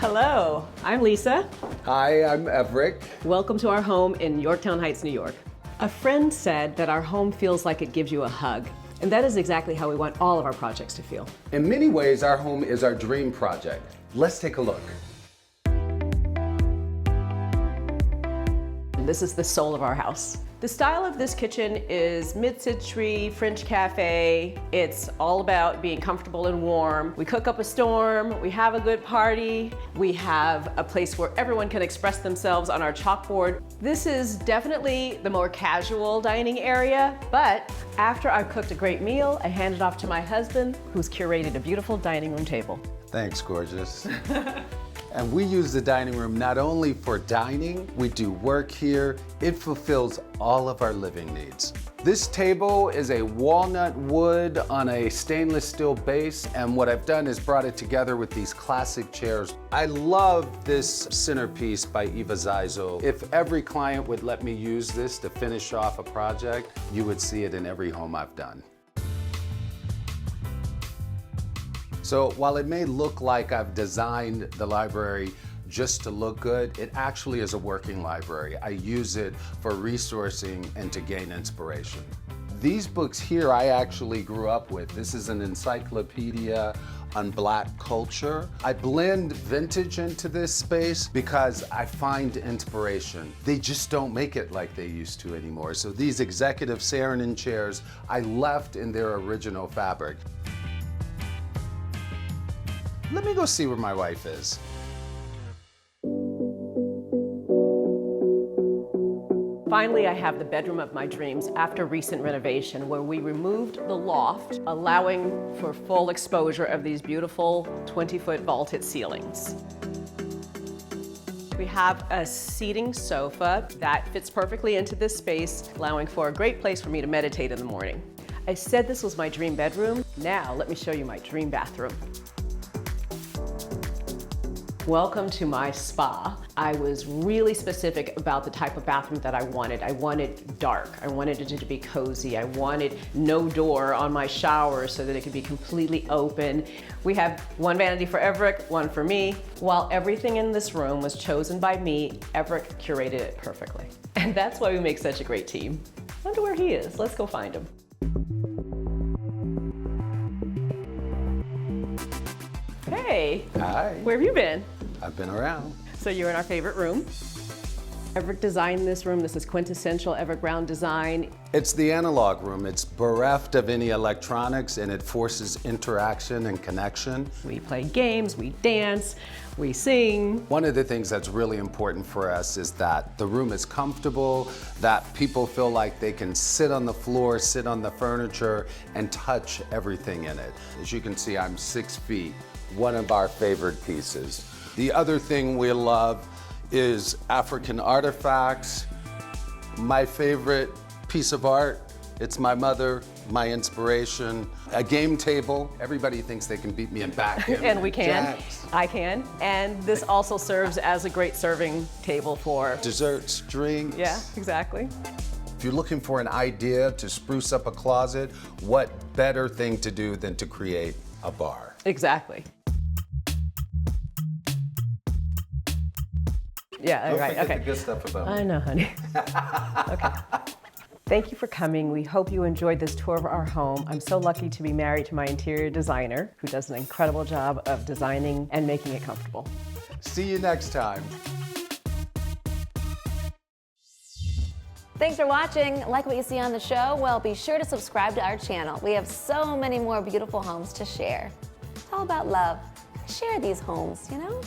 Hello, I'm Lisa. Hi, I'm Everick. Welcome to our home in Yorktown Heights, New York. A friend said that our home feels like it gives you a hug. And that is exactly how we want all of our projects to feel. In many ways, our home is our dream project. Let's take a look. This is the soul of our house. The style of this kitchen is mid-century French cafe. It's all about being comfortable and warm. We cook up a storm, we have a good party, we have a place where everyone can express themselves on our chalkboard. This is definitely the more casual dining area, but after I've cooked a great meal, I hand it off to my husband, who's curated a beautiful dining room table. Thanks, gorgeous. And we use the dining room not only for dining, we do work here. It fulfills all of our living needs. This table is a walnut wood on a stainless steel base, and what I've done is brought it together with these classic chairs. I love this centerpiece by Eva Zeisel. If every client would let me use this to finish off a project, you would see it in every home I've done. So while it may look like I've designed the library just to look good, it actually is a working library. I use it for resourcing and to gain inspiration. These books here I actually grew up with. This is an encyclopedia on Black culture. I blend vintage into this space because I find inspiration. They just don't make it like they used to anymore. So these executive Saarinen chairs, I left in their original fabric. Let me go see where my wife is. Finally, I have the bedroom of my dreams after recent renovation, where we removed the loft, allowing for full exposure of these beautiful 20-foot vaulted ceilings. We have a seating sofa that fits perfectly into this space, allowing for a great place for me to meditate in the morning. I said this was my dream bedroom. Now, let me show you my dream bathroom. Welcome to my spa. I was really specific about the type of bathroom that I wanted. I wanted dark. I wanted it to be cozy. I wanted no door on my shower so that it could be completely open. We have one vanity for Everick, one for me. While everything in this room was chosen by me, Everick curated it perfectly. And that's why we make such a great team. I wonder where he is. Let's go find him. Hey. Hi. Where have you been? I've been around. So you're in our favorite room. Everick designed this room. This is quintessential Everick Brown design. It's the analog room. It's bereft of any electronics and it forces interaction and connection. We play games, we dance, we sing. One of the things that's really important for us is that the room is comfortable, that people feel like they can sit on the floor, sit on the furniture, and touch everything in it. As you can see, I'm 6 feet, one of our favorite pieces. The other thing we love is African artifacts. My favorite piece of art, it's my mother, my inspiration. A game table. Everybody thinks they can beat me in backgammon. And we can. Jacks. I can. And this also serves as a great serving table for Desserts, drinks. Yeah, exactly. If you're looking for an idea to spruce up a closet, what better thing to do than to create a bar? Exactly. Yeah, Don't right, forget okay. the good stuff about me. I know, honey. Okay. Thank you for coming. We hope you enjoyed this tour of our home. I'm so lucky to be married to my interior designer, who does an incredible job of designing and making it comfortable. See you next time. Thanks for watching. Like what you see on the show? Well, be sure to subscribe to our channel. We have so many more beautiful homes to share. It's all about love. Share these homes, you know?